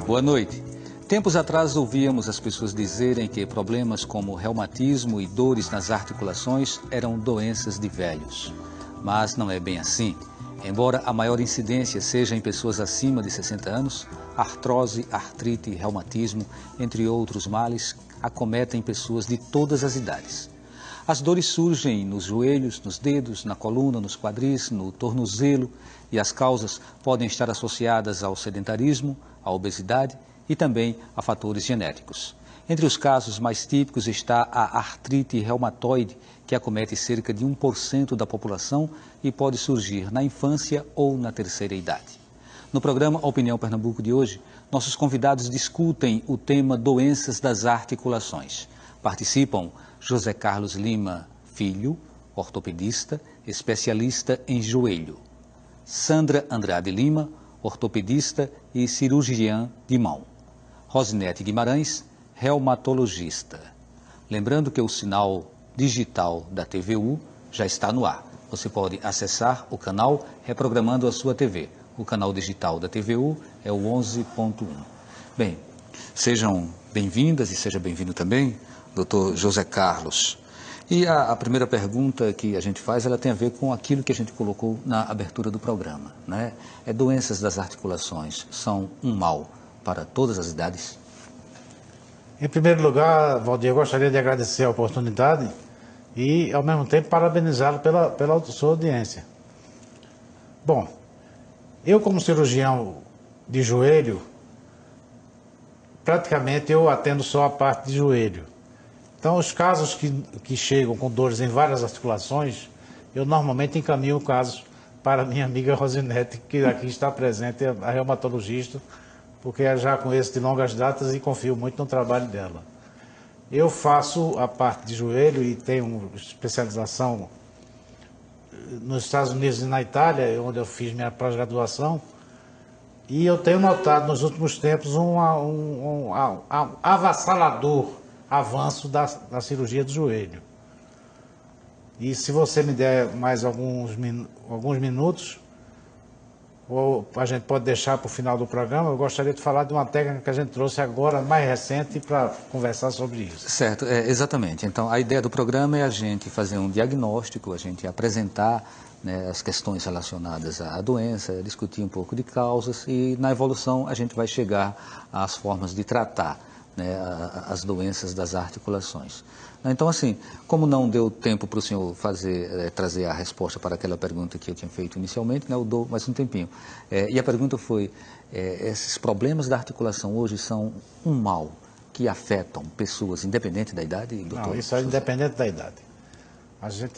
Boa noite. Tempos atrás ouvíamos as pessoas dizerem que problemas como reumatismo e dores nas articulações eram doenças de velhos. Mas não é bem assim. Embora a maior incidência seja em pessoas acima de 60 anos, artrose, artrite, reumatismo, entre outros males, acometem pessoas de todas as idades. As dores surgem nos joelhos, nos dedos, na coluna, nos quadris, no tornozelo, e as causas podem estar associadas ao sedentarismo, à obesidade e também a fatores genéticos. Entre os casos mais típicos está a artrite reumatoide, que acomete cerca de 1% da população e pode surgir na infância ou na terceira idade. No programa Opinião Pernambuco de hoje, nossos convidados discutem o tema doenças das articulações. Participam José Carlos Lima Filho, ortopedista, especialista em joelho. Sandra Andrade Lima, ortopedista e cirurgiã de mão. Rosinete Guimarães, reumatologista. Lembrando que o sinal digital da TVU já está no ar. Você pode acessar o canal reprogramando a sua TV. O canal digital da TVU é o 11.1. Bem, sejam bem-vindas e seja bem-vindo também, Dr. José Carlos. E a primeira pergunta que a gente faz, ela tem a ver com aquilo que a gente colocou na abertura do programa, né? Doenças das articulações são um mal para todas as idades? Em primeiro lugar, Valdir, eu gostaria de agradecer a oportunidade e, ao mesmo tempo, parabenizá-lo pela sua audiência. Bom, eu como cirurgião de joelho, praticamente eu atendo só a parte de joelho. Então, os casos que chegam com dores em várias articulações, eu normalmente encaminho casos para minha amiga Rosinete, que aqui está presente, a reumatologista, porque eu já conheço de longas datas e confio muito no trabalho dela. Eu faço a parte de joelho e tenho especialização nos Estados Unidos e na Itália, onde eu fiz minha pós-graduação, e eu tenho notado nos últimos tempos um avassalador avanço da cirurgia do joelho. E se você me der mais alguns minutos, ou a gente pode deixar para o final do programa, eu gostaria de falar de uma técnica que a gente trouxe agora, mais recente, para conversar sobre isso. Certo, exatamente. Então, a ideia do programa é a gente fazer um diagnóstico, a gente apresentar, né, as questões relacionadas à doença, discutir um pouco de causas e, na evolução, a gente vai chegar às formas de tratar, né, as doenças das articulações. Então, assim, como não deu tempo para o senhor trazer a resposta para aquela pergunta que eu tinha feito inicialmente, né, eu dou mais um tempinho. E a pergunta foi, esses problemas da articulação hoje são um mal que afetam pessoas independente da idade, doutor? Não, isso é independente da idade.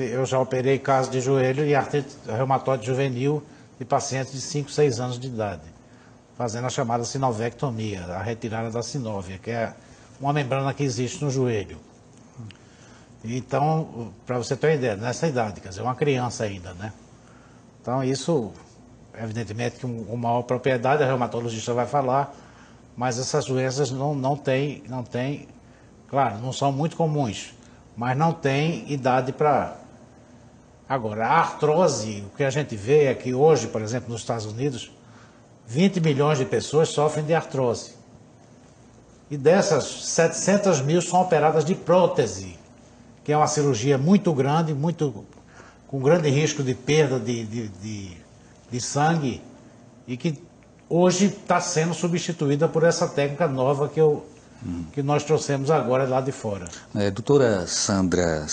Eu já operei casos de joelho e artrite reumatoide juvenil de pacientes de 5, 6 anos de idade, fazendo a chamada sinovectomia, a retirada da sinóvia, que é uma membrana que existe no joelho. Então, para você ter uma ideia, nessa idade, quer dizer, uma criança ainda, né? Então, isso, evidentemente, com maior propriedade, a reumatologista vai falar, mas essas doenças não têm, claro, não são muito comuns, mas não tem idade para... Agora, a artrose, o que a gente vê é que hoje, por exemplo, nos Estados Unidos, 20 milhões de pessoas sofrem de artrose. E dessas, 700 mil são operadas de prótese, que é uma cirurgia muito grande, com grande risco de perda de sangue, e que hoje está sendo substituída por essa técnica nova que nós trouxemos agora lá de fora. Doutora Sandra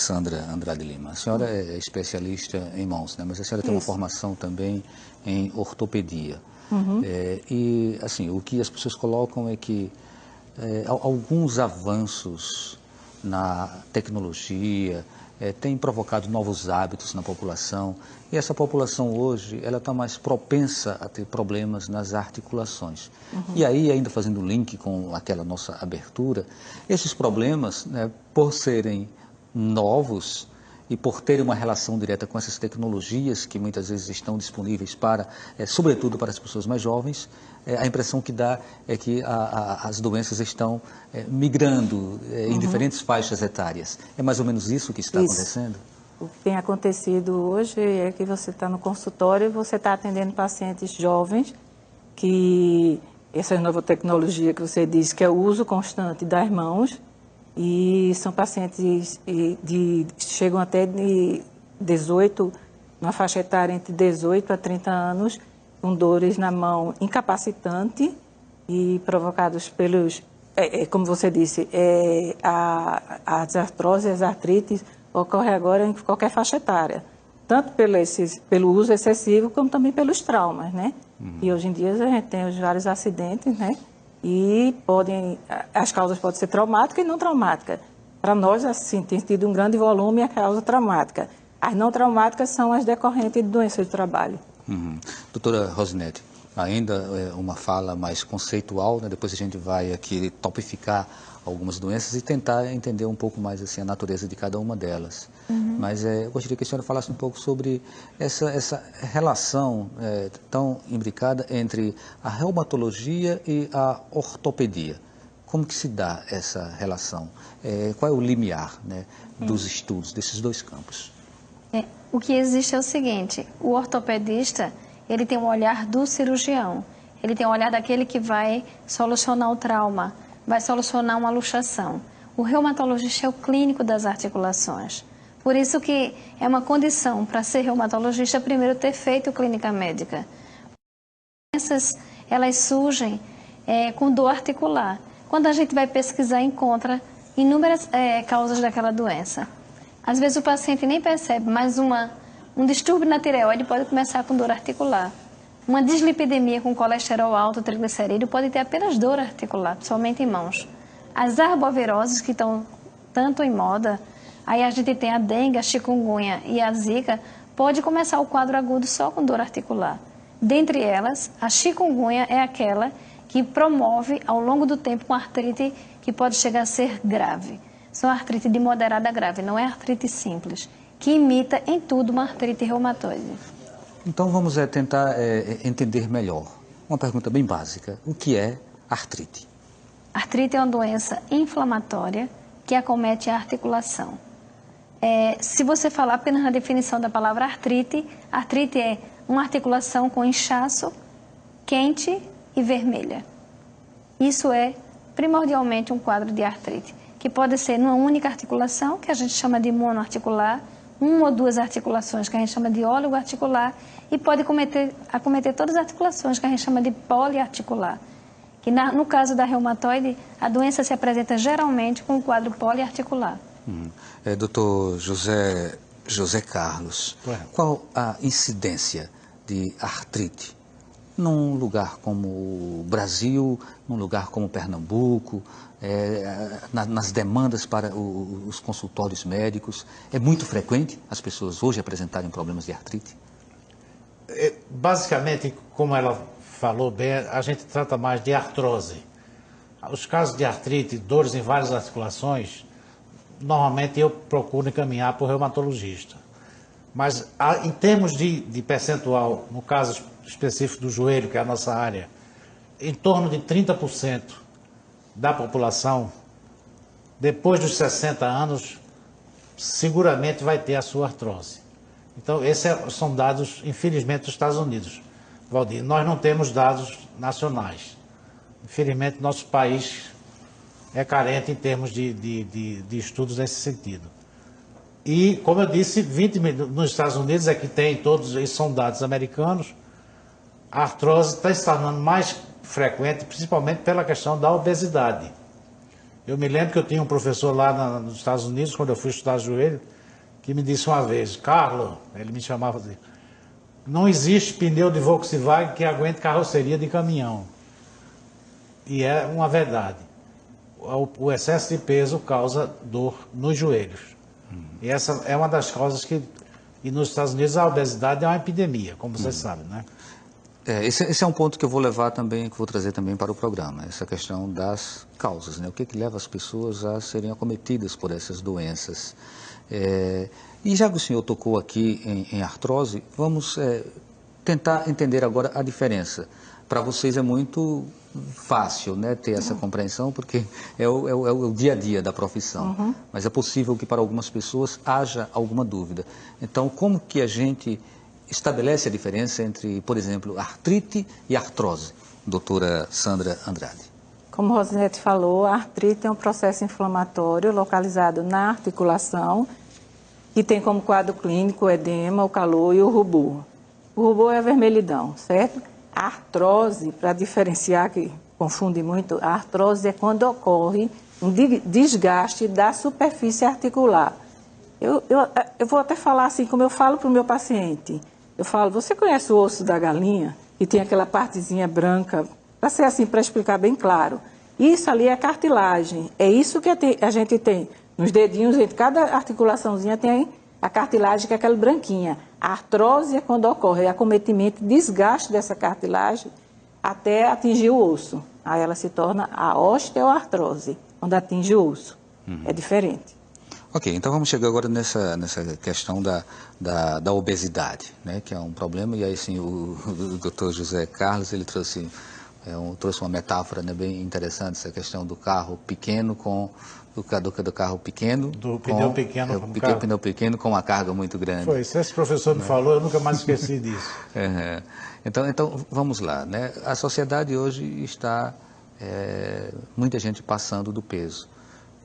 Andrade Lima, a senhora é especialista em mãos, né? Mas a senhora tem uma formação também em ortopedia. Uhum. E, assim, o que as pessoas colocam é que alguns avanços na tecnologia têm provocado novos hábitos na população, e essa população hoje ela está mais propensa a ter problemas nas articulações. Uhum. E aí, ainda fazendo um link com aquela nossa abertura, esses problemas, né, por serem novos e por terem uma relação direta com essas tecnologias que muitas vezes estão disponíveis sobretudo para as pessoas mais jovens, a impressão que dá é que as doenças estão migrando em diferentes faixas etárias. É mais ou menos isso que está acontecendo? O que tem acontecido hoje é que você está no consultório e você está atendendo pacientes jovens que essa nova tecnologia que você disse, que é o uso constante das mãos, e são pacientes chegam até de 18, uma faixa etária entre 18 a 30 anos, com dores na mão incapacitante e provocados pelos, como você disse, as artroses, as artrites, ocorre agora em qualquer faixa etária. Tanto pelo uso excessivo, como também pelos traumas, né? E hoje em dia a gente tem os vários acidentes, né? E as causas podem ser traumáticas e não traumáticas. Para nós, assim, tem tido um grande volume a causa traumática. As não traumáticas são as decorrentes de doenças do trabalho. Doutora Rosinete, ainda uma fala mais conceitual, né? Depois a gente vai aqui topificar algumas doenças e tentar entender um pouco mais assim, a natureza de cada uma delas. Mas eu gostaria que a senhora falasse um pouco sobre essa relação tão imbricada entre a reumatologia e a ortopedia. Como que se dá essa relação? Qual é o limiar, né, dos estudos desses dois campos? O que existe é o seguinte, o ortopedista, ele tem um olhar do cirurgião, ele tem um olhar daquele que vai solucionar o trauma, vai solucionar uma luxação. O reumatologista é o clínico das articulações. Por isso que é uma condição para ser reumatologista, primeiro ter feito clínica médica. As doenças, elas surgem com dor articular. Quando a gente vai pesquisar, encontra inúmeras causas daquela doença. Às vezes o paciente nem percebe, mas um distúrbio na tireoide pode começar com dor articular. Uma dislipidemia com colesterol alto, triglicerídeo, pode ter apenas dor articular, principalmente em mãos. As arboviroses, que estão tanto em moda, aí a gente tem a dengue, a chikungunya e a zika, pode começar o quadro agudo só com dor articular. Dentre elas, a chikungunya é aquela que promove ao longo do tempo uma artrite que pode chegar a ser grave. São artrite de moderada a grave, não é artrite simples, que imita em tudo uma artrite reumatoide. Então vamos tentar entender melhor. Uma pergunta bem básica. O que é artrite? Artrite é uma doença inflamatória que acomete a articulação. Se você falar apenas na definição da palavra artrite, artrite é uma articulação com inchaço, quente e vermelha. Isso é primordialmente um quadro de artrite, que pode ser numa única articulação, que a gente chama de monoarticular, uma ou duas articulações, que a gente chama de oligoarticular, e pode acometer todas as articulações, que a gente chama de poliarticular. Que no caso da reumatoide, a doença se apresenta geralmente com um quadro poliarticular. Doutor José Carlos, qual a incidência de artrite num lugar como o Brasil, num lugar como Pernambuco, nas demandas para os consultórios médicos? É muito frequente as pessoas hoje apresentarem problemas de artrite? Basicamente, como ela falou bem, a gente trata mais de artrose. Os casos de artrite, dores em várias articulações, normalmente eu procuro encaminhar para o reumatologista. Mas em termos de percentual, no caso específico do joelho, que é a nossa área, em torno de 30% da população, depois dos 60 anos, seguramente vai ter a sua artrose. Então, esses são dados, infelizmente, dos Estados Unidos. Valdir, nós não temos dados nacionais. Infelizmente, nosso país é carente em termos de estudos nesse sentido. E, como eu disse, nos Estados Unidos é que tem todos, esses são dados americanos, a artrose está se tornando mais frequente, principalmente pela questão da obesidade. Eu me lembro que eu tinha um professor lá nos Estados Unidos, quando eu fui estudar joelho, que me disse uma vez, Carlos, ele me chamava assim, não existe pneu de Volkswagen que aguente carroceria de caminhão. E é uma verdade. O excesso de peso causa dor nos joelhos. E essa é uma das causas que... E nos Estados Unidos a obesidade é uma epidemia, como vocês sabem, né? Esse é um ponto que eu vou levar também, que vou trazer também para o programa, essa questão das causas, né? O que leva as pessoas a serem acometidas por essas doenças. E já que o senhor tocou aqui em artrose, vamos tentar entender agora a diferença. Para vocês é muito fácil, né, ter essa compreensão, porque é o dia a dia da profissão. Mas é possível que para algumas pessoas haja alguma dúvida. Então, como que a gente estabelece a diferença entre, por exemplo, artrite e artrose? doutora Sandra Andrade. Como Rosinete falou, a artrite é um processo inflamatório localizado na articulação que tem como quadro clínico o edema, o calor e o rubor. O rubor é a vermelhidão, certo? A artrose, para diferenciar, que confunde muito, a artrose é quando ocorre um desgaste da superfície articular. Eu vou até falar assim, como eu falo para o meu paciente. Eu falo, você conhece o osso da galinha? Que tem aquela partezinha branca, para ser assim, para explicar bem claro. Isso ali é cartilagem. É isso que a gente tem. Nos dedinhos, entre cada articulaçãozinha tem a cartilagem, que é aquela branquinha. A artrose é quando ocorre acometimento, desgaste dessa cartilagem até atingir o osso. Aí ela se torna a osteoartrose, quando atinge o osso. É diferente. Ok, então vamos chegar agora nessa questão da obesidade, né, que é um problema, e aí sim o Dr. José Carlos, ele trouxe uma metáfora, né, bem interessante, essa questão do carro pequeno com do carro pequeno, do pneu pequeno com carro. Pneu pequeno com uma carga muito grande. Foi, se esse professor me falou, eu nunca mais esqueci disso. Então vamos lá, né? A sociedade hoje está muita gente passando do peso,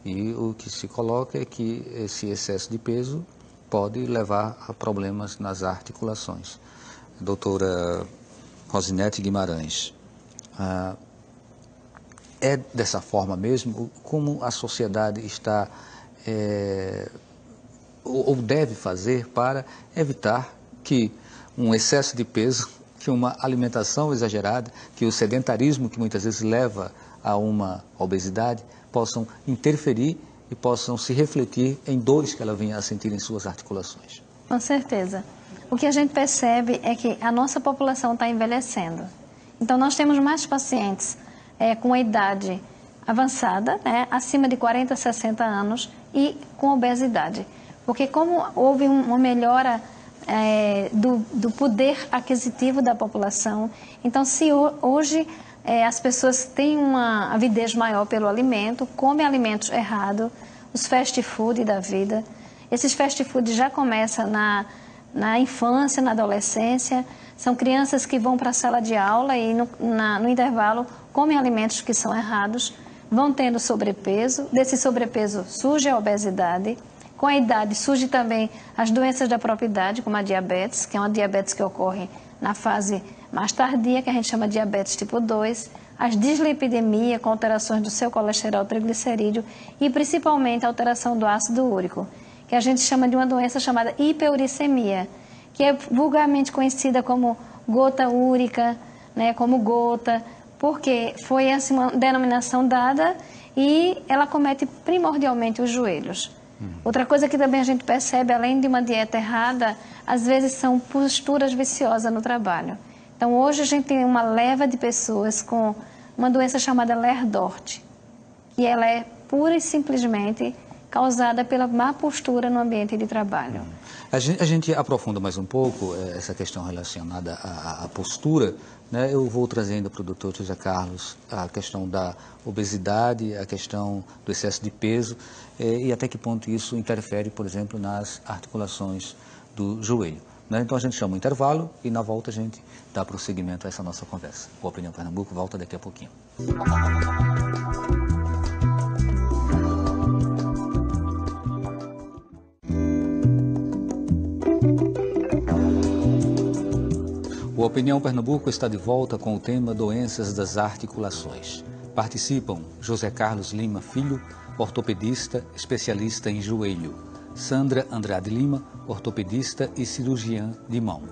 e o que se coloca é que esse excesso de peso pode levar a problemas nas articulações. Doutora Rosinete Guimarães, é dessa forma mesmo? Como a sociedade está ou deve fazer para evitar que um excesso de peso, que uma alimentação exagerada, que o sedentarismo que muitas vezes leva a uma obesidade possam interferir e possam se refletir em dores que ela venha a sentir em suas articulações? Com certeza. O que a gente percebe é que a nossa população está envelhecendo. Então, nós temos mais pacientes com a idade avançada, né, acima de 40, 60 anos e com obesidade. Porque como houve uma melhora do poder aquisitivo da população, então se hoje as pessoas têm uma avidez maior pelo alimento, comem alimentos errados, os fast food da vida, esses fast food já começam na infância, na adolescência, são crianças que vão para a sala de aula e no intervalo comem alimentos que são errados, vão tendo sobrepeso, desse sobrepeso surge a obesidade, com a idade surge também as doenças da própria idade, como a diabetes, que é uma diabetes que ocorre na fase mais tardia, que a gente chama de diabetes tipo 2, as dislipidemia, com alterações do seu colesterol triglicerídeo e principalmente a alteração do ácido úrico, que a gente chama de uma doença chamada hiperuricemia, que é vulgarmente conhecida como gota úrica, né, como gota, porque foi assim, uma denominação dada e ela comete primordialmente os joelhos. Outra coisa que também a gente percebe, além de uma dieta errada, às vezes são posturas viciosas no trabalho. Então, hoje a gente tem uma leva de pessoas com uma doença chamada Ler-Dort, que ela é pura e simplesmente causada pela má postura no ambiente de trabalho. A gente aprofunda mais um pouco essa questão relacionada à postura, né? Eu vou trazendo para o Dr. José Carlos a questão da obesidade, a questão do excesso de peso e até que ponto isso interfere, por exemplo, nas articulações do joelho, né? Então a gente chama o intervalo e na volta a gente dá prosseguimento a essa nossa conversa. O Opinião Pernambuco volta daqui a pouquinho. O Opinião Pernambuco está de volta com o tema Doenças das Articulações. Participam José Carlos Lima Filho, ortopedista, especialista em joelho. Sandra Andrade Lima, ortopedista e cirurgiã de mão.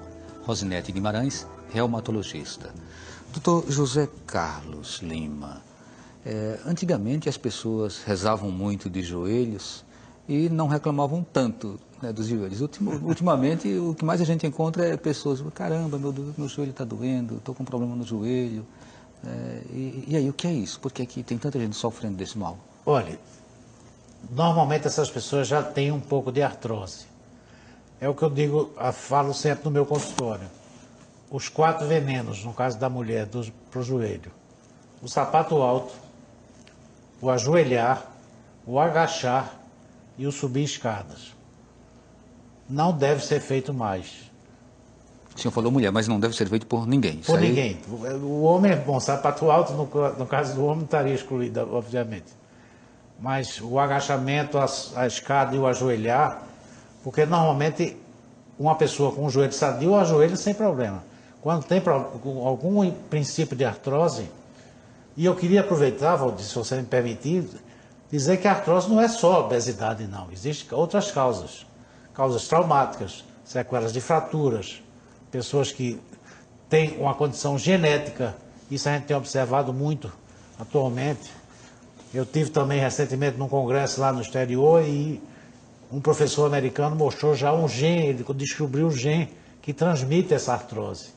Rosinete Guimarães, reumatologista. Dr. José Carlos Lima, antigamente as pessoas rezavam muito de joelhos e não reclamavam tanto, né, dos joelhos. Ultimamente, o que mais a gente encontra é pessoas, caramba, meu joelho está doendo, estou com um problema no joelho. E aí, o que é isso? Por que aqui tem tanta gente sofrendo desse mal? Olha, normalmente essas pessoas já têm um pouco de artrose. É o que eu digo, falo sempre no meu consultório. Os 4 venenos, no caso da mulher, para o joelho. O sapato alto, o ajoelhar, o agachar e o subir escadas. Não deve ser feito mais. O senhor falou mulher, mas não deve ser feito por ninguém. Por ninguém. O homem é bom, sapato alto, no caso do homem, estaria excluído, obviamente. Mas o agachamento, a escada e o ajoelhar, porque normalmente uma pessoa com o joelho sadio ajoelha sem problema. Quando tem algum princípio de artrose, e eu queria aproveitar, Valdir, se você me permitir, dizer que a artrose não é só obesidade, não. Existem outras causas. Causas traumáticas, sequelas de fraturas, pessoas que têm uma condição genética, isso a gente tem observado muito atualmente. Eu tive também recentemente num congresso lá no exterior e um professor americano mostrou já um gene, ele descobriu um gene que transmite essa artrose.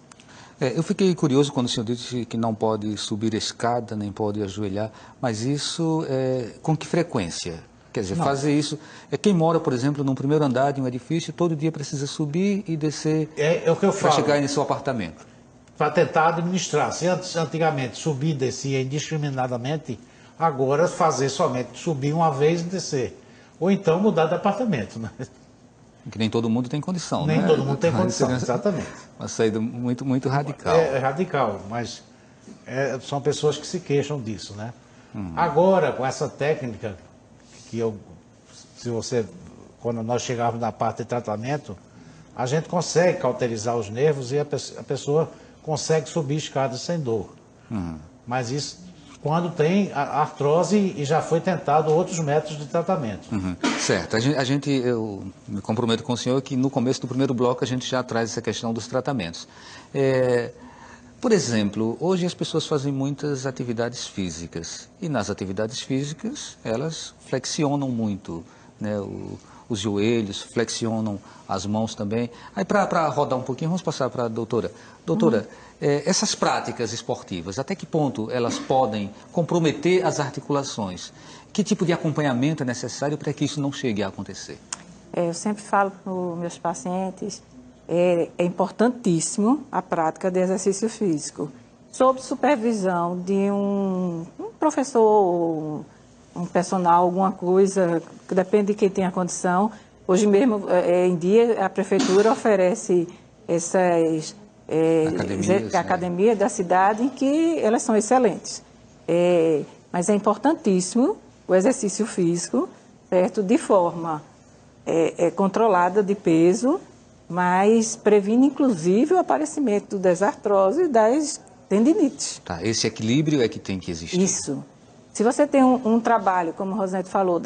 Eu fiquei curioso quando o senhor disse que não pode subir escada, nem pode ajoelhar, mas isso com que frequência? Quer dizer, fazer isso... Quem mora, por exemplo, num primeiro andar de um edifício, todo dia precisa subir e descer o que eu falo, para chegar em seu apartamento. Para tentar administrar. Se antigamente subir e descia indiscriminadamente, agora fazer somente subir uma vez e descer. Ou então mudar de apartamento, né? Que nem todo mundo tem condição, Nem né? todo mundo tem condição, exatamente. Uma saída muito, muito radical. É radical, mas são pessoas que se queixam disso, né? Agora, com essa técnica, quando nós chegarmos na parte de tratamento, a gente consegue cauterizar os nervos e a pessoa consegue subir escadas sem dor. Mas isso quando tem artrose e já foi tentado outros métodos de tratamento. Certo. Eu me comprometo com o senhor que no começo do primeiro bloco a gente já traz essa questão dos tratamentos. Por exemplo, hoje as pessoas fazem muitas atividades físicas e nas atividades físicas elas flexionam muito, né? Os joelhos, flexionam as mãos também. Aí para rodar um pouquinho, vamos passar para a doutora. Doutora, essas práticas esportivas, até que ponto elas podem comprometer as articulações? Que tipo de acompanhamento é necessário para que isso não chegue a acontecer? Eu sempre falo para os meus pacientes, é importantíssimo a prática de exercício físico, sob supervisão de um professor, um personal, alguma coisa, que depende de quem tem a condição. Hoje mesmo, em dia, a prefeitura oferece essas academias da cidade, em que elas são excelentes. Mas é importantíssimo o exercício físico, certo? De forma controlada de peso, mas previne inclusive o aparecimento das artroses e das tendinites. Tá, esse equilíbrio é que tem que existir. Isso. Se você tem um trabalho, como o Rosinete falou,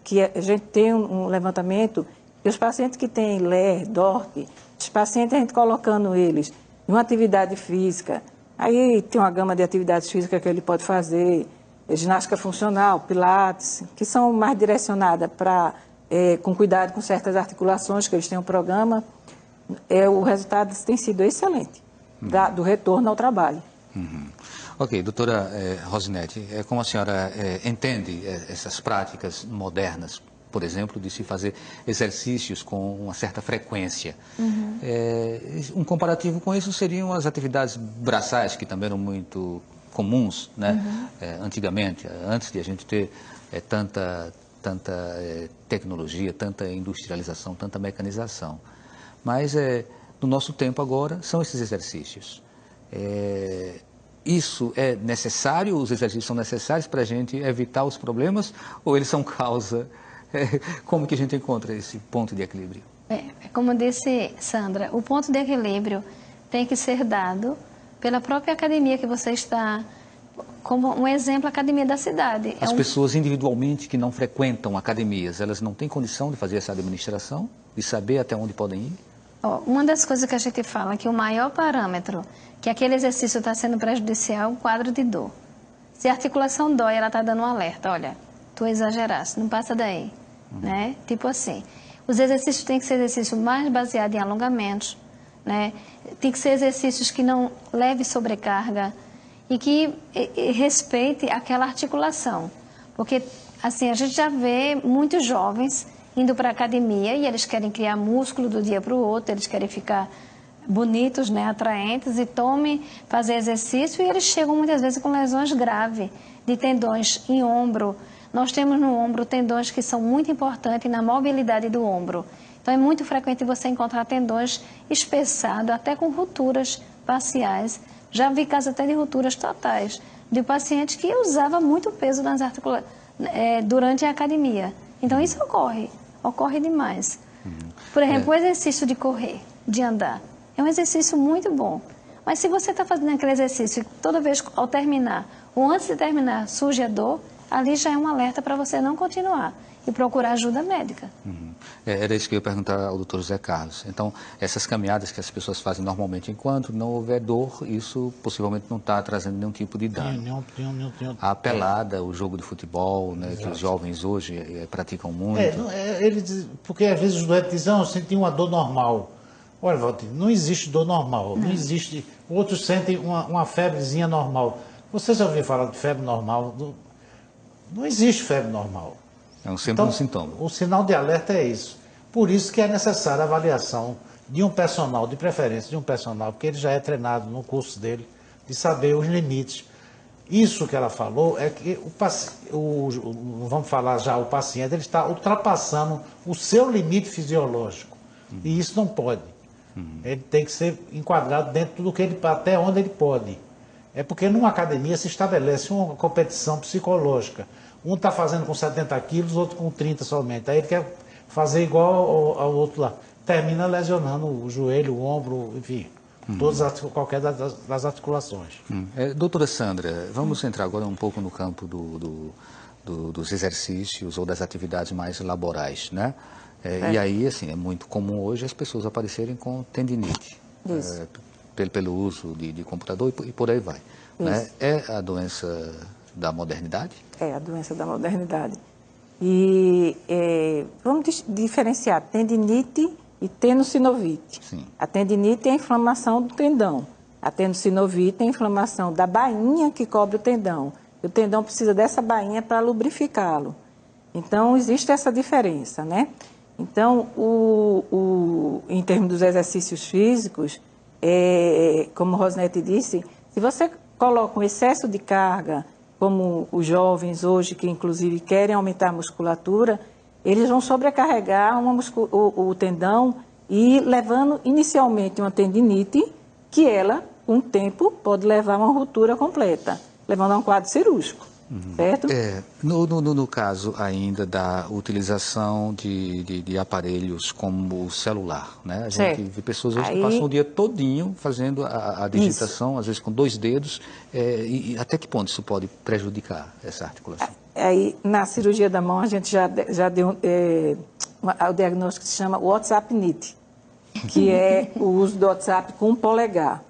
que a gente tem um levantamento, e os pacientes que têm LER, DORC, os pacientes a gente colocando eles em uma atividade física, aí tem uma gama de atividades físicas que ele pode fazer, ginástica funcional, pilates, que são mais direcionadas com cuidado com certas articulações, que eles têm um programa, o resultado tem sido excelente, do retorno ao trabalho. Ok, doutora Rosinete, como a senhora entende essas práticas modernas, por exemplo, de se fazer exercícios com uma certa frequência? Um comparativo com isso seriam as atividades braçais, que também eram muito comuns, né? Antigamente, antes de a gente ter tanta tecnologia, tanta industrialização, tanta mecanização. Mas no nosso tempo agora são esses exercícios. Isso é necessário? Os exercícios são necessários para a gente evitar os problemas ou eles são causa? Como que a gente encontra esse ponto de equilíbrio? Como disse Sandra, o ponto de equilíbrio tem que ser dado pela própria academia que você está, como um exemplo, a academia da cidade. As pessoas individualmente que não frequentam academias, elas não têm condição de fazer essa administração, de saber até onde podem ir? Uma das coisas que a gente fala é que o maior parâmetro que aquele exercício está sendo prejudicial é o quadro de dor. Se a articulação dói, ela está dando um alerta, olha, tu exageraste, não passa daí, né? Tipo assim, os exercícios têm que ser exercícios mais baseados em alongamentos, né? Tem que ser exercícios que não leve sobrecarga e que respeite aquela articulação. Porque, assim, a gente já vê muitos jovens indo para a academia e eles querem criar músculo do dia para o outro, eles querem ficar bonitos, né, atraentes e fazer exercício e eles chegam muitas vezes com lesões graves de tendões em ombro. Nós temos no ombro tendões que são muito importantes na mobilidade do ombro. Então, é muito frequente você encontrar tendões espessados, até com rupturas parciais. Já vi casos até de rupturas totais, de paciente que usava muito peso nas durante a academia. Então, isso ocorre demais. Por exemplo, o exercício de correr, de andar, é um exercício muito bom. Mas se você está fazendo aquele exercício e toda vez ao terminar, ou antes de terminar, surge a dor, ali já é um alerta para você não continuar e procurar ajuda médica. Era isso que eu ia perguntar ao doutor José Carlos. Então, essas caminhadas que as pessoas fazem normalmente, enquanto não houver dor, isso possivelmente não está trazendo nenhum tipo de dano. A pelada, o jogo de futebol, né, que os jovens hoje praticam muito. Porque às vezes os doentes dizem, eu senti uma dor normal. Olha, Valdir, não existe dor normal, não existe. Outros sentem uma febrezinha normal. Você já ouviu falar de febre normal? Não existe febre normal. É sempre um sintoma. O sinal de alerta é isso. Por isso que é necessária a avaliação de um personal, de preferência de um personal, porque ele já é treinado no curso dele, de saber os limites. Isso que ela falou é que vamos falar já, o paciente ele está ultrapassando o seu limite fisiológico. E isso não pode. Ele tem que ser enquadrado dentro do que até onde ele pode. É porque numa academia se estabelece uma competição psicológica. Um está fazendo com 70 quilos, outro com 30 somente. Aí ele quer fazer igual ao outro lá. Termina lesionando o joelho, o ombro, enfim, qualquer das articulações. Doutora Sandra, vamos entrar agora um pouco no campo dos exercícios ou das atividades mais laborais, né? E aí, assim, é muito comum hoje as pessoas aparecerem com tendinite. Pelo uso de computador e por aí vai. Né? É a doença da modernidade? É a doença da modernidade. E vamos diferenciar tendinite e tenossinovite. Sim. A tendinite é a inflamação do tendão. A tenossinovite é a inflamação da bainha que cobre o tendão. E o tendão precisa dessa bainha para lubrificá-lo. Então, existe essa diferença, né? Então, em termos dos exercícios físicos, como Rosinete disse, se você coloca um excesso de carga, como os jovens hoje, que inclusive querem aumentar a musculatura, eles vão sobrecarregar o tendão e levando inicialmente uma tendinite, que ela, com o tempo, pode levar a uma ruptura completa, levando a um quadro cirúrgico. Certo? No caso ainda da utilização de aparelhos como o celular, né? A gente vê pessoas hoje que passam o dia todinho fazendo a digitação, às vezes com 2 dedos, e até que ponto isso pode prejudicar essa articulação? Aí, na cirurgia da mão, a gente já deu o diagnóstico que se chama WhatsApp Knit, que é o uso do WhatsApp com o polegar.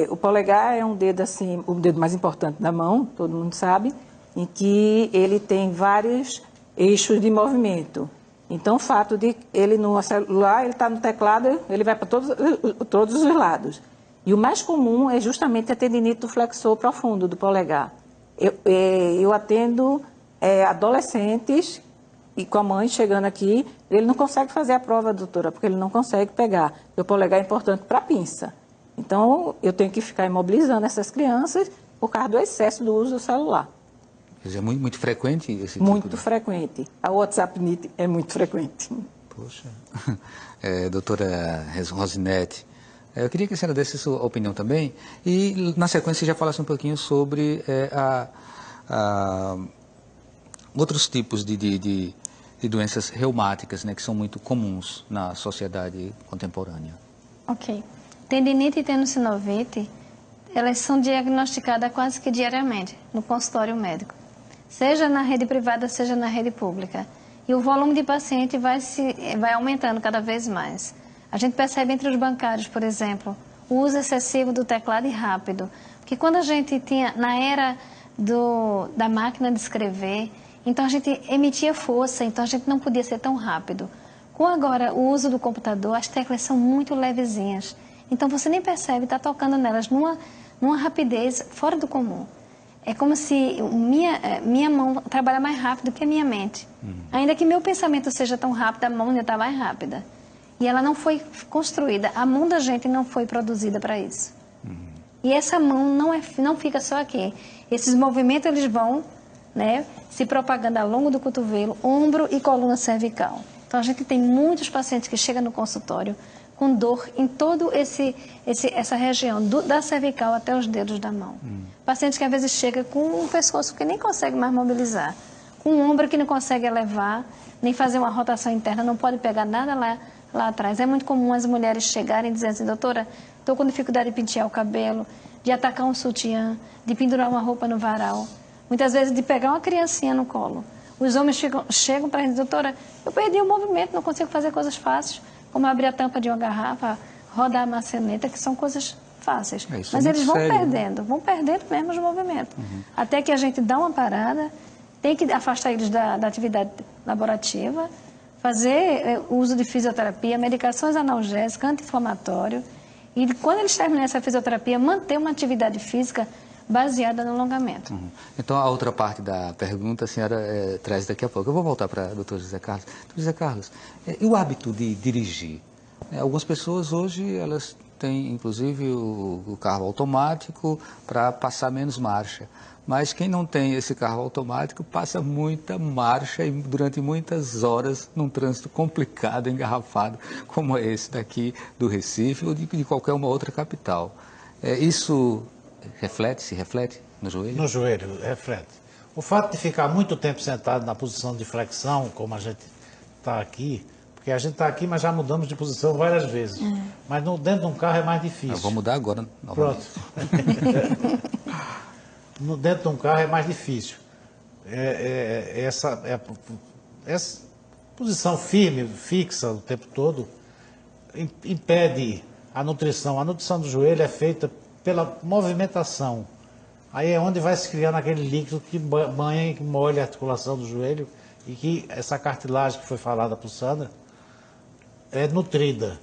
O polegar é um dedo assim, o dedo mais importante da mão, todo mundo sabe, em que ele tem vários eixos de movimento. Então, o fato de ele no celular, ele está no teclado, ele vai para todos os lados. E o mais comum é justamente a tendinite do flexor profundo do polegar. Eu atendo adolescentes e com a mãe chegando aqui, ele não consegue fazer a prova, doutora, porque ele não consegue pegar. O polegar é importante para a pinça. Então, eu tenho que ficar imobilizando essas crianças por causa do excesso do uso do celular. Quer dizer, é muito frequente esse tipo Muito frequente. A WhatsApp Knit é muito frequente. Poxa. Doutora Rosinete, eu queria que a senhora desse sua opinião também e, na sequência, já falasse um pouquinho sobre outros tipos de doenças reumáticas, né, que são muito comuns na sociedade contemporânea. Ok. Tendinite e tenossinovite, elas são diagnosticadas quase que diariamente no consultório médico, seja na rede privada, seja na rede pública. E o volume de paciente vai aumentando cada vez mais. A gente percebe entre os bancários, por exemplo, o uso excessivo do teclado e rápido. Porque quando a gente tinha, na era da máquina de escrever, então a gente emitia força, então a gente não podia ser tão rápido. Com agora o uso do computador, as teclas são muito levezinhas. Então você nem percebe, está tocando nelas numa rapidez fora do comum. É como se minha mão trabalha mais rápido que a minha mente. Ainda que meu pensamento seja tão rápido, a mão ainda está mais rápida. E ela não foi construída, a mão da gente não foi produzida para isso. E essa mão não fica só aqui. Esses movimentos eles vão, né, se propagando ao longo do cotovelo, ombro e coluna cervical. Então, a gente tem muitos pacientes que chegam no consultório com dor em toda essa região, da cervical até os dedos da mão. Pacientes que às vezes chegam com um pescoço que nem consegue mais mobilizar, com um ombro que não consegue elevar, nem fazer uma rotação interna, não pode pegar nada lá atrás. É muito comum as mulheres chegarem e dizerem assim, doutora, estou com dificuldade de pentear o cabelo, de atacar um sutiã, de pendurar uma roupa no varal, muitas vezes de pegar uma criancinha no colo. Os homens chegam para a gente, doutora, eu perdi o movimento, não consigo fazer coisas fáceis, como abrir a tampa de uma garrafa, rodar a maçaneta, que são coisas fáceis. Mas eles vão perdendo mesmo os movimentos. Até que a gente dá uma parada, tem que afastar eles da atividade laborativa, fazer uso de fisioterapia, medicações analgésicas, anti-inflamatório, e quando eles terminam essa fisioterapia, manter uma atividade física baseada no alongamento. Então, a outra parte da pergunta a senhora traz daqui a pouco. Eu vou voltar para o Dr. José Carlos. Dr. José Carlos, e o hábito de dirigir? Algumas pessoas hoje, elas têm, inclusive, o carro automático para passar menos marcha. Mas quem não tem esse carro automático passa muita marcha e durante muitas horas num trânsito complicado, engarrafado, como é esse daqui do Recife ou de qualquer uma outra capital. Isso se reflete no joelho? No joelho, reflete. O fato de ficar muito tempo sentado na posição de flexão, como a gente está aqui, porque a gente está aqui, mas já mudamos de posição várias vezes. Mas dentro de um carro é mais difícil. Eu vou mudar agora, novamente. Pronto. Dentro de um carro é mais difícil. Essa posição firme, fixa o tempo todo, impede a nutrição. A nutrição do joelho é feita pela movimentação. Aí é onde vai se criando aquele líquido que banha e molha a articulação do joelho e que essa cartilagem que foi falada por Sandra é nutrida.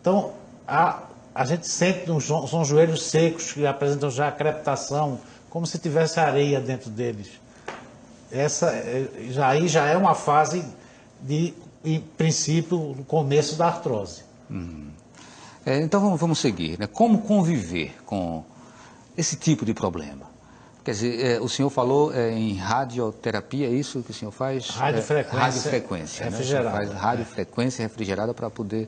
Então, a gente sente, são joelhos secos que apresentam já crepitação, como se tivesse areia dentro deles. Aí já é uma fase de, em princípio, no começo da artrose. Então vamos seguir, né? Como conviver com esse tipo de problema? Quer dizer, o senhor falou em radioterapia, é isso que o senhor faz? Radiofrequência refrigerada. Né? Faz radiofrequência refrigerada para poder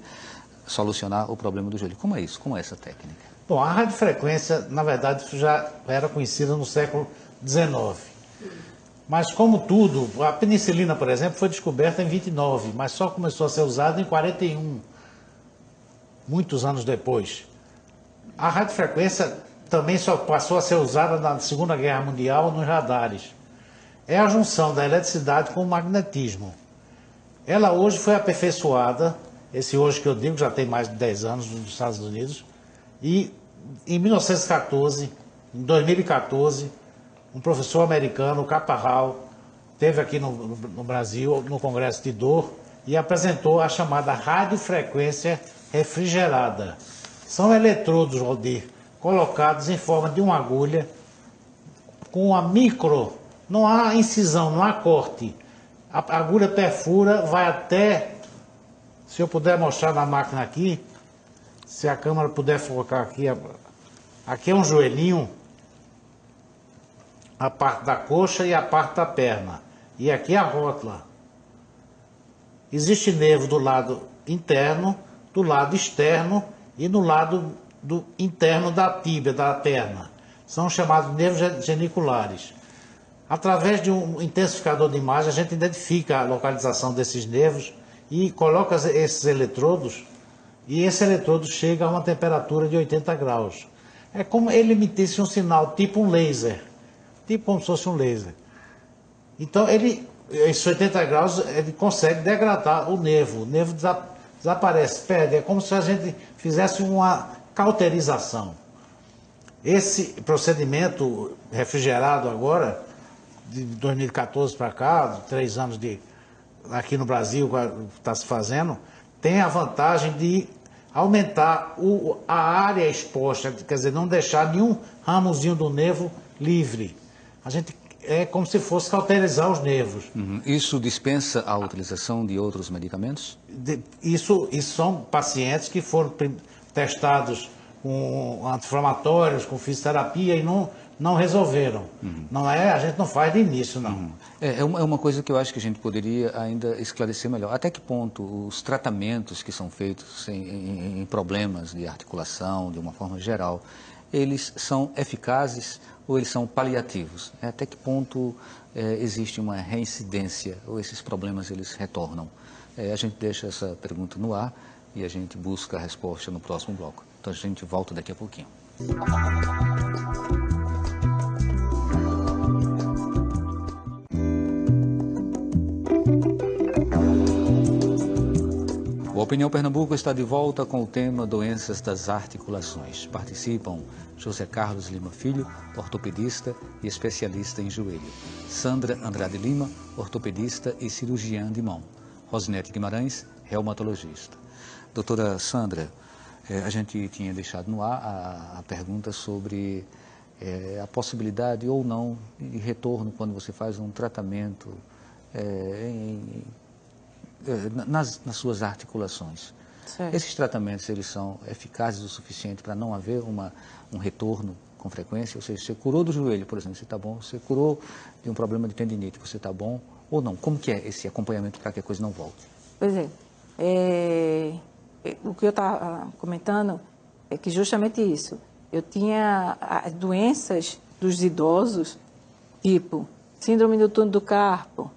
solucionar o problema do joelho. Como é isso? Como é essa técnica? Bom, a radiofrequência, na verdade, já era conhecida no século XIX. Mas, como tudo, a penicilina, por exemplo, foi descoberta em 29, mas só começou a ser usada em 41, muitos anos depois. A radiofrequência também só passou a ser usada na Segunda Guerra Mundial nos radares. É a junção da eletricidade com o magnetismo. Ela hoje foi aperfeiçoada, esse hoje que eu digo já tem mais de 10 anos nos Estados Unidos, e em 1914, em 2014, um professor americano, o Caparral, esteve aqui no Brasil, no Congresso de Dor, e apresentou a chamada radiofrequência refrigerada. São eletrodos, Valdir, colocados em forma de uma agulha, com uma não há incisão, não há corte. A agulha perfura, vai até, se eu puder mostrar na máquina aqui, se a câmera puder focar aqui, aqui é um joelhinho, a parte da coxa e a parte da perna. E aqui é a rótula. Existe nervo do lado interno, do lado externo e no lado interno da tíbia, da perna. São chamados nervos geniculares. Através de um intensificador de imagem, a gente identifica a localização desses nervos e coloca esses eletrodos, e esse eletrodo chega a uma temperatura de 80 graus. É como ele emitisse um sinal, tipo um laser. Tipo como se fosse um laser. Então, esses 80 graus, ele consegue degradar o nervo desaparece, perde. É como se a gente fizesse uma cauterização. Esse procedimento refrigerado agora, de 2014 para cá, 3 anos aqui no Brasil, está se fazendo, tem a vantagem de aumentar a área exposta, quer dizer, não deixar nenhum ramozinho do nervo livre. É como se fosse cauterizar os nervos. Isso dispensa a utilização de outros medicamentos? Isso são pacientes que foram testados com anti-inflamatórios, com fisioterapia e não resolveram. Não é, a gente não faz de início, não. É uma coisa que eu acho que a gente poderia ainda esclarecer melhor. Até que ponto os tratamentos que são feitos em problemas de articulação, de uma forma geral, eles são eficazes ou eles são paliativos? Até que ponto existe uma reincidência ou esses problemas eles retornam? A gente deixa essa pergunta no ar e a gente busca a resposta no próximo bloco. Então a gente volta daqui a pouquinho. O Opinião Pernambuco está de volta com o tema Doenças das Articulações. Participam José Carlos Lima Filho, ortopedista e especialista em joelho. Sandra Andrade Lima, ortopedista e cirurgiã de mão. Rosinete Guimarães, reumatologista. Doutora Sandra, a gente tinha deixado no ar a pergunta sobre a possibilidade ou não de retorno quando você faz um tratamento nas suas articulações. Certo. Esses tratamentos, eles são eficazes o suficiente para não haver um retorno com frequência? Ou seja, você curou do joelho, por exemplo, você está bom, você curou de um problema de tendinite, você está bom ou não? Como que é esse acompanhamento para que a coisa não volte? Pois é. O que eu estava comentando é que justamente isso. Eu tinha as doenças dos idosos, tipo síndrome do túnel do carpo,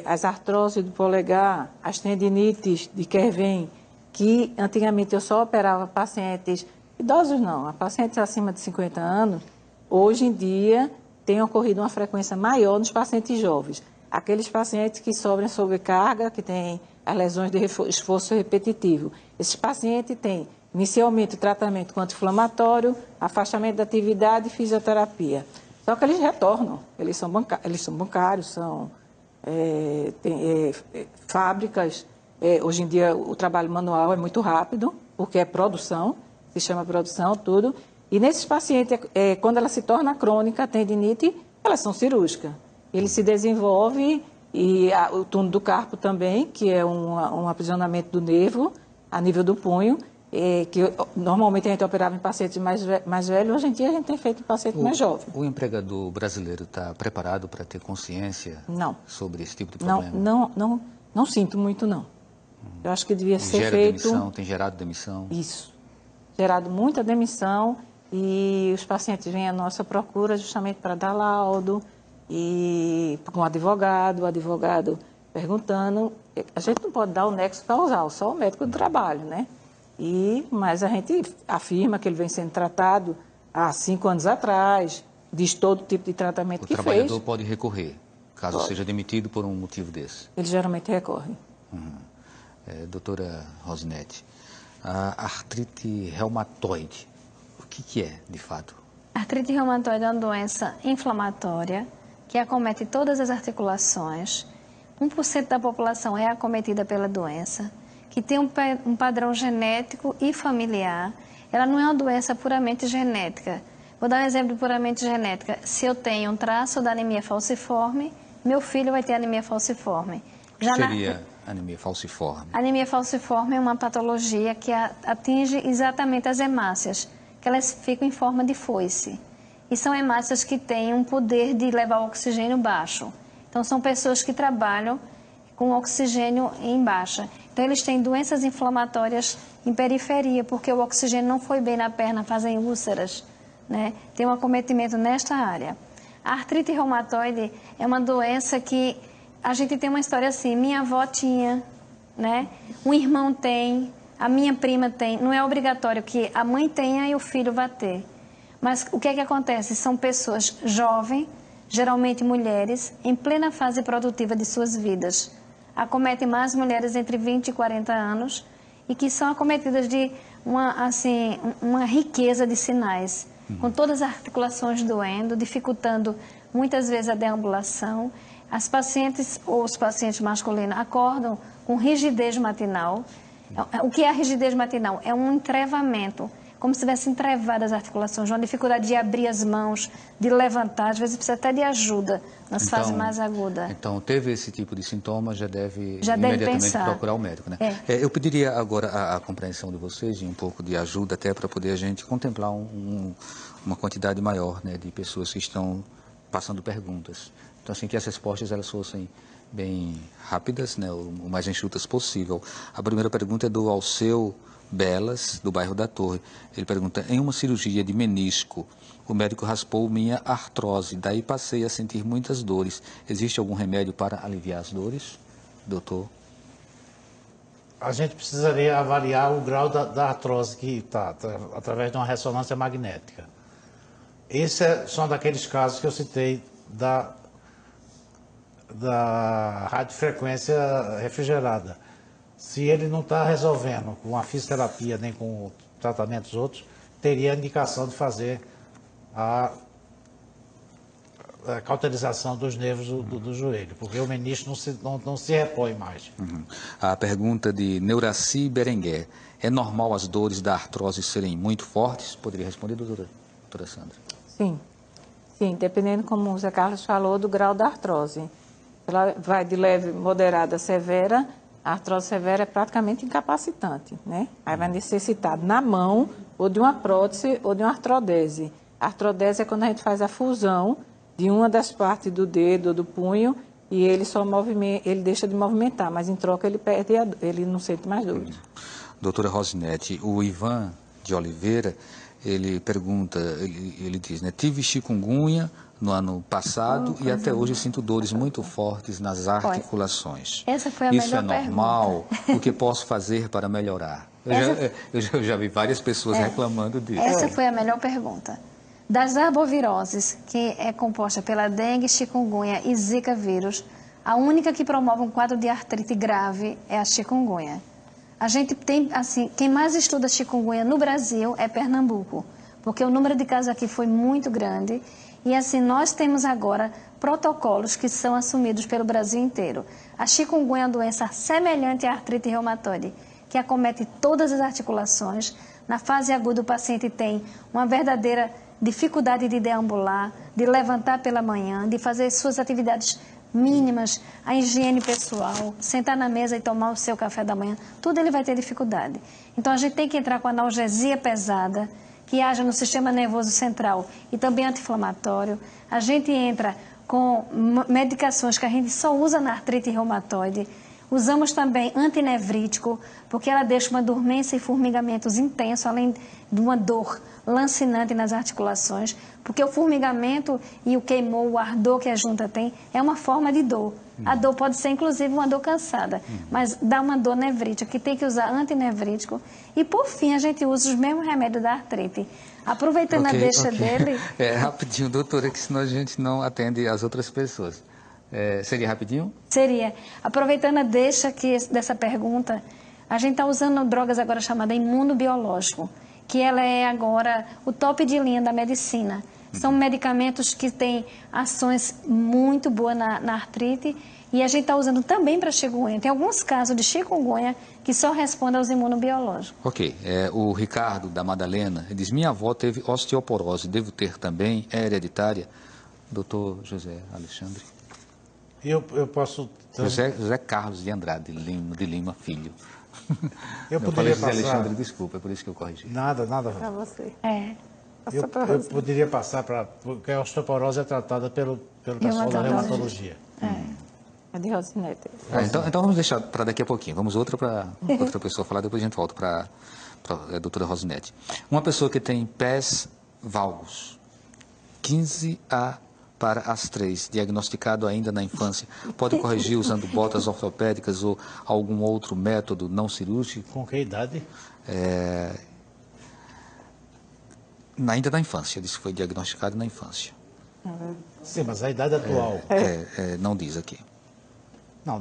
as artroses do polegar, as tendinites de Kervin, que antigamente eu só operava pacientes idosos não, pacientes acima de 50 anos, hoje em dia tem ocorrido uma frequência maior nos pacientes jovens. Aqueles pacientes que sofrem sobrecarga, que têm as lesões de esforço repetitivo. Esses pacientes têm inicialmente o tratamento com anti-inflamatório, afastamento da atividade e fisioterapia. Só que eles retornam, eles são bancários, são fábricas. Hoje em dia o trabalho manual é muito rápido, porque é produção, se chama produção, tudo. E nesses pacientes, quando ela se torna crônica, a tendinite, elas são cirúrgicas. Ele se desenvolve, e o túnel do carpo também, que é um aprisionamento do nervo a nível do punho, que normalmente a gente operava em pacientes mais velhos, hoje em dia a gente tem feito em pacientes mais jovens. O empregador brasileiro está preparado para ter consciência sobre esse tipo de problema? Não sinto muito, não. Eu acho que devia ser feito... Demissão, tem gerado demissão? Isso. Gerado muita demissão e os pacientes vêm à nossa procura justamente para dar laudo e com o advogado perguntando. A gente não pode dar o nexo causal, só o médico do trabalho, né? Mas a gente afirma que ele vem sendo tratado há 5 anos atrás, diz todo tipo de tratamento que fez. O trabalhador pode recorrer, caso seja demitido por um motivo desse? Ele geralmente recorre. Doutora Rosinete, a artrite reumatoide, o que é, de fato? A artrite reumatoide é uma doença inflamatória que acomete todas as articulações. 1% da população é acometida pela doença, que tem um padrão genético e familiar. Ela não é uma doença puramente genética. Vou dar um exemplo de puramente genética. Se eu tenho um traço da anemia falciforme, meu filho vai ter anemia falciforme. O que seria anemia falciforme? Anemia falciforme é uma patologia que atinge exatamente as hemácias, que elas ficam em forma de foice. E são hemácias que têm um poder de levar o oxigênio baixo. Então, são pessoas que trabalham com oxigênio em baixa. Então, eles têm doenças inflamatórias em periferia, porque o oxigênio não foi bem na perna, fazem úlceras, né? Tem um acometimento nesta área. A artrite reumatoide é uma doença que a gente tem uma história assim, minha avó tinha, né? Um irmão tem, a minha prima tem. Não é obrigatório que a mãe tenha e o filho vá ter. Mas o que é que acontece? São pessoas jovens, geralmente mulheres, em plena fase produtiva de suas vidas. Acometem mais mulheres entre 20 e 40 anos e que são acometidas de uma riqueza de sinais, com todas as articulações doendo, dificultando muitas vezes a deambulação. As pacientes ou os pacientes masculinos acordam com rigidez matinal. O que é a rigidez matinal? É um entrevamento, como se tivessem entrevadas as articulações, uma dificuldade de abrir as mãos, de levantar, às vezes precisa até de ajuda nas fases mais agudas. Então, teve esse tipo de sintoma, já deve imediatamente procurar o médico, né? Eu pediria agora a compreensão de vocês e um pouco de ajuda até para poder a gente contemplar uma quantidade maior, né, de pessoas que estão passando perguntas. Então, assim, que as respostas elas fossem bem rápidas, né, o mais enxutas possível. A primeira pergunta é do Alceu Belas, do bairro da Torre. Ele pergunta: em uma cirurgia de menisco, o médico raspou minha artrose, daí passei a sentir muitas dores. Existe algum remédio para aliviar as dores, doutor? A gente precisaria avaliar o grau da artrose que está, através de uma ressonância magnética. Esses são daqueles casos que eu citei da radiofrequência refrigerada. Se ele não está resolvendo com a fisioterapia nem com tratamentos outros, teria a indicação de fazer a cauterização dos nervos do joelho, porque o menisco não se repõe mais. A pergunta de Neuraci Berenguer: é normal as dores da artrose serem muito fortes? Poderia responder, doutora Sandra? Sim, sim, dependendo, como o Zé Carlos falou, do grau da artrose. Ela vai de leve, moderada a severa. A artrose severa é praticamente incapacitante, né? Aí vai necessitar na mão ou de uma prótese ou de uma artrodese. A artrodese é quando a gente faz a fusão de uma das partes do dedo ou do punho e ele ele deixa de movimentar, mas em troca ele não sente mais dores. Doutora Rosinete, o Ivan de Oliveira, ele pergunta, ele diz, né, tive chikungunya no ano passado e até hoje sinto dores muito fortes nas articulações. Essa foi a Isso melhor é normal? pergunta. O que posso fazer para melhorar? Eu já vi várias pessoas reclamando disso. Essa foi a melhor pergunta. Das arboviroses, que é composta pela dengue, chikungunya e zika vírus, a única que promove um quadro de artrite grave é a chikungunya. A gente tem, assim, quem mais estuda chikungunya no Brasil é Pernambuco, porque o número de casos aqui foi muito grande. E assim, nós temos agora protocolos que são assumidos pelo Brasil inteiro. A chikungunya é uma doença semelhante à artrite reumatoide, que acomete todas as articulações. Na fase aguda, o paciente tem uma verdadeira dificuldade de deambular, de levantar pela manhã, de fazer suas atividades mínimas, a higiene pessoal, sentar na mesa e tomar o seu café da manhã, tudo ele vai ter dificuldade. Então, a gente tem que entrar com analgesia pesada, que haja no sistema nervoso central e também anti-inflamatório. A gente entra com medicações que a gente só usa na artrite reumatoide. Usamos também antinevrítico, porque ela deixa uma dormência e formigamentos intensos, além de uma dor lancinante nas articulações, porque o formigamento e o queimou, o ardor que a junta tem, é uma forma de dor. A dor pode ser, inclusive, uma dor cansada, mas dá uma dor nevrítica, que tem que usar antinevrítico. E, por fim, a gente usa os mesmos remédios da artrite. Aproveitando a deixa dele... Rapidinho, doutora, que senão a gente não atende as outras pessoas. Seria rapidinho? Seria. Aproveitando a deixa dessa pergunta, a gente está usando drogas agora chamadas imunobiológico, que ela é agora o top de linha da medicina. São medicamentos que têm ações muito boas na artrite e a gente está usando também para chikungunya. Tem alguns casos de chikungunya que só respondem aos imunobiológicos. Ok. O Ricardo da Madalena diz: minha avó teve osteoporose, devo ter também? É hereditária? Doutor José Alexandre. Eu posso... José Carlos de Andrade de Lima Filho. Eu poderia passar... Alexandre, desculpa, é por isso que eu corrigi. Nada. Para você. Eu poderia passar porque a osteoporose é tratada pelo pessoal da reumatologia. É de Rosinete. Então vamos deixar para daqui a pouquinho. Vamos para outra pessoa falar, depois a gente volta para a doutora Rosinete. Uma pessoa que tem pés valgos, 15A para as 3, diagnosticado ainda na infância, pode corrigir usando botas ortopédicas ou algum outro método não cirúrgico? Com que idade? Ainda na infância, disse que foi diagnosticado na infância. Sim, mas a idade atual. Não diz aqui. Não,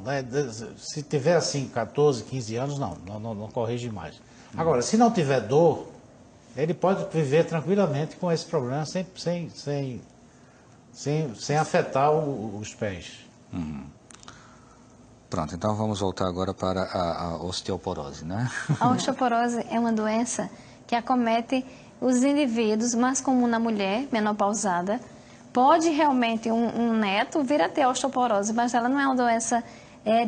se tiver assim 14, 15 anos, não corrige mais. Agora, se não tiver dor, ele pode viver tranquilamente com esse problema sem afetar os pés. Pronto, então vamos voltar agora para a osteoporose, né? A osteoporose é uma doença que acomete os indivíduos, mais comum na mulher menopausada. Pode realmente um neto vir a ter osteoporose, mas ela não é uma doença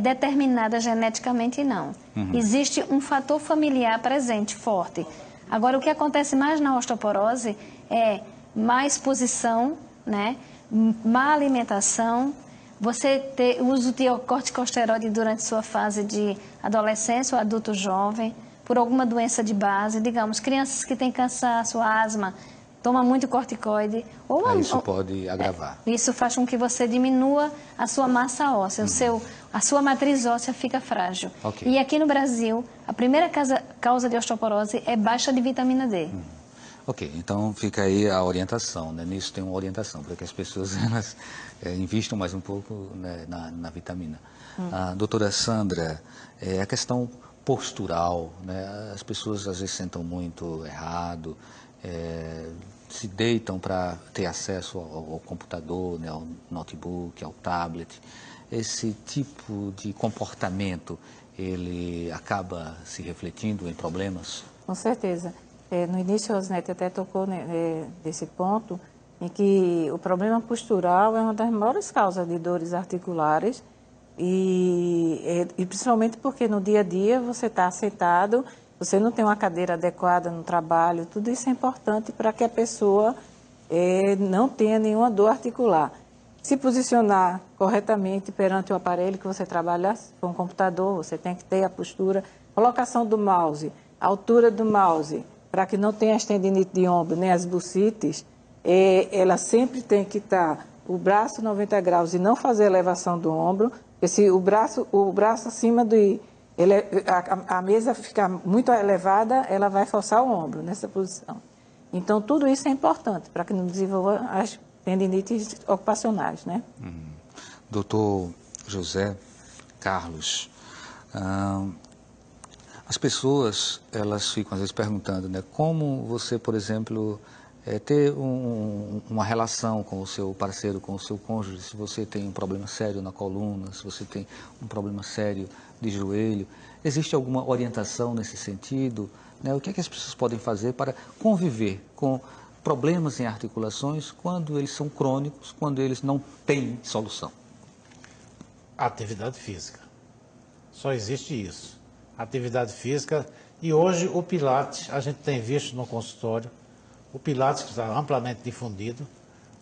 determinada geneticamente, não. Existe um fator familiar presente, forte. Agora, o que acontece mais na osteoporose é má exposição, né? Má alimentação, você ter uso de corticosteroide durante sua fase de adolescência ou adulto jovem, por alguma doença de base, digamos, crianças que têm cansaço, asma, toma muito corticoide. Isso pode agravar. Isso faz com que você diminua a sua massa óssea, a sua matriz óssea fica frágil. Okay. E aqui no Brasil, a primeira causa de osteoporose é baixa de vitamina D. Ok, então fica aí a orientação, né? Nisso tem uma orientação, para que as pessoas elas, invistam mais um pouco, né, na vitamina. Doutora Sandra, a questão postural, né? As pessoas às vezes sentam muito errado, se deitam para ter acesso ao computador, né, ao notebook, ao tablet. Esse tipo de comportamento, ele acaba se refletindo em problemas? Com certeza. No início, a Rosinete até tocou nesse ponto, em que o problema postural é uma das maiores causas de dores articulares, e principalmente porque no dia a dia você está sentado, você não tem uma cadeira adequada no trabalho, tudo isso é importante para que a pessoa não tenha nenhuma dor articular. Se posicionar corretamente perante o aparelho que você trabalha, com o computador, você tem que ter a postura, colocação do mouse, a altura do mouse, para que não tenha as tendinite de ombro, nem as bursites, ela sempre tem que estar o braço 90 graus e não fazer elevação do ombro, porque se o braço acima a mesa ficar muito elevada, ela vai forçar o ombro nessa posição. Então, tudo isso é importante para que não desenvolva as tendinites ocupacionais, né? Doutor José Carlos, as pessoas, elas ficam às vezes perguntando, né, como você, por exemplo, ter uma relação com o seu parceiro, com o seu cônjuge, se você tem um problema sério na coluna, se você tem um problema sério de joelho. Existe alguma orientação nesse sentido? Né? O que é que as pessoas podem fazer para conviver com problemas em articulações quando eles são crônicos, quando eles não têm solução? Atividade física. Só existe isso. Atividade física. E hoje o Pilates, a gente tem visto no consultório, o Pilates, que está amplamente difundido,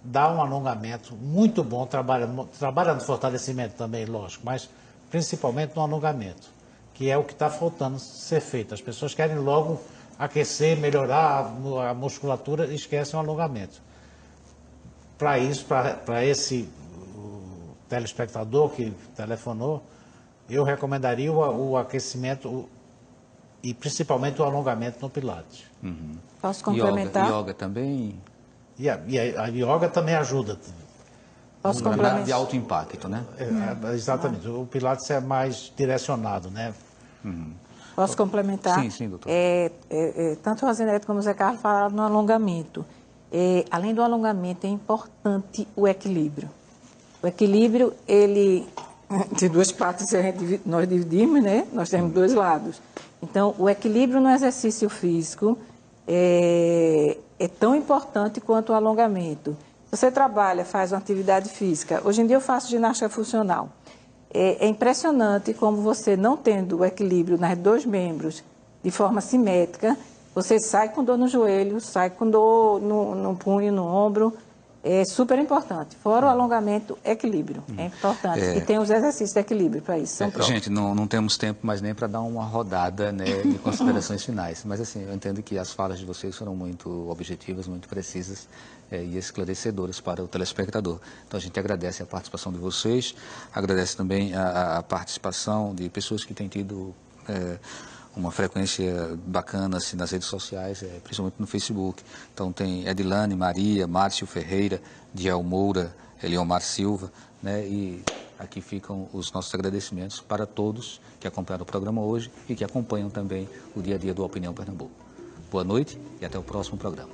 dá um alongamento muito bom, trabalha no fortalecimento também, lógico, mas principalmente no alongamento, que é o que está faltando ser feito. As pessoas querem logo aquecer, melhorar a musculatura e esquecem o alongamento. Para isso, para esse telespectador que telefonou, eu recomendaria o aquecimento e principalmente o alongamento no Pilates. Posso complementar? Yoga também? E a yoga também ajuda. Posso complementar? De alto impacto, né? Exatamente. O Pilates é mais direcionado, né? Posso complementar? Sim, doutor. Tanto o Rosinete como o Zé Carlos falaram no alongamento. Além do alongamento, é importante o equilíbrio. O equilíbrio, ele tem duas partes, nós dividimos, né? Nós temos dois lados. Então, o equilíbrio no exercício físico é tão importante quanto o alongamento. Você trabalha, faz uma atividade física. Hoje em dia eu faço ginástica funcional. É impressionante como você, não tendo o equilíbrio nos dois membros de forma simétrica, você sai com dor no joelho, sai com dor no punho, no ombro. É super importante. Fora o alongamento, equilíbrio. É importante. E tem os exercícios de equilíbrio para isso. Gente, não temos tempo mais nem para dar uma rodada, né, de considerações finais. Mas assim, eu entendo que as falas de vocês foram muito objetivas, muito precisas e esclarecedoras para o telespectador. Então a gente agradece a participação de vocês, agradece também a participação de pessoas que têm tido uma frequência bacana assim, nas redes sociais, principalmente no Facebook. Então tem Edilane, Maria, Márcio Ferreira, Diel Moura, Eliomar Silva, né? E aqui ficam os nossos agradecimentos para todos que acompanharam o programa hoje e que acompanham também o dia a dia do Opinião Pernambuco. Boa noite e até o próximo programa.